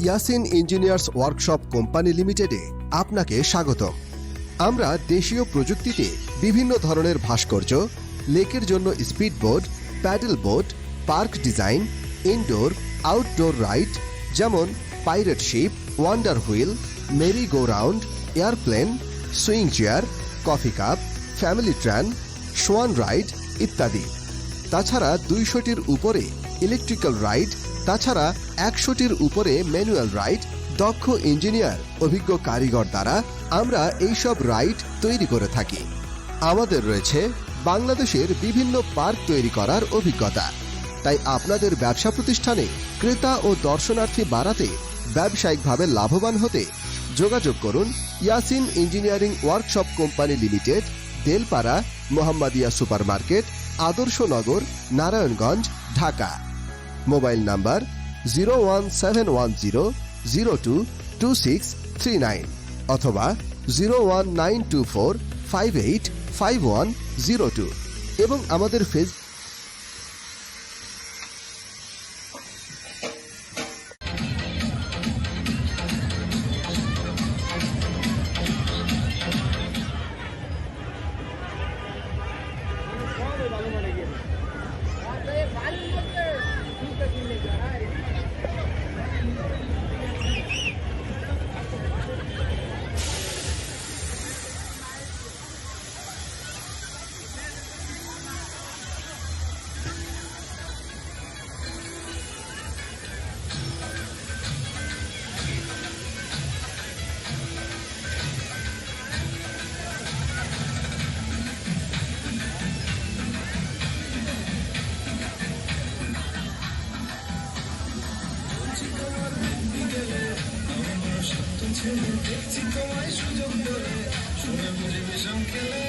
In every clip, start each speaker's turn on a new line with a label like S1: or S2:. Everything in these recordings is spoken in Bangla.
S1: ইয়াসিন ইঞ্জিনিয়ার্স ওয়ার্কশপ কোম্পানি লিমিটেডে আপনাকে স্বাগতম। আমরা দেশীয় প্রযুক্তিতে বিভিন্ন ধরনের ভাস্কর্য, লেকের জন্য speedboat, paddle boat, park design, indoor outdoor ride যেমন pirate ship, wonder wheel, merry go round, aeroplane, swing chair, coffee cup, family train, swan ride ইত্যাদি। তাছাড়া 200টির উপরে ইলেকট্রিক্যাল রাইড, তাছাড়া 100টির উপরে ম্যানুয়াল রাইড। দক্ষ ইঞ্জিনিয়ার, অভিজ্ঞ কারিগর দ্বারা আমরা এইসব রাইড তৈরি করে থাকি। আমাদের রয়েছে বাংলাদেশের বিভিন্ন পার্ক তৈরি করার অভিজ্ঞতা। তাই আপনাদের ব্যবসা প্রতিষ্ঠানে ক্রেতা ও দর্শনার্থী বাড়াতে, ব্যবসায়িকভাবে লাভবান হতে যোগাযোগ করুন Yasin engineering workshop company limited, Delpara, Mohammadia super market, Adarsh Nagar, Narayanganj, Dhaka. Mobile number 01710022639 অথবা 01924585102 এবং আমাদের ফেসবুক
S2: দেখছি তোমায় সুযোগ করে শুনে বুঝে বিষম খেলে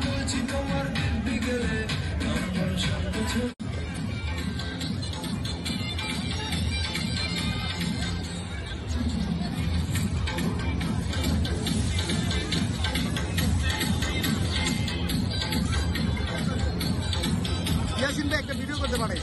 S2: বলছি তোমার দিব্যি গেলে আমার সব কিছু
S3: ইয়াসিন ভাই একটা ভিডিও করতে পারে।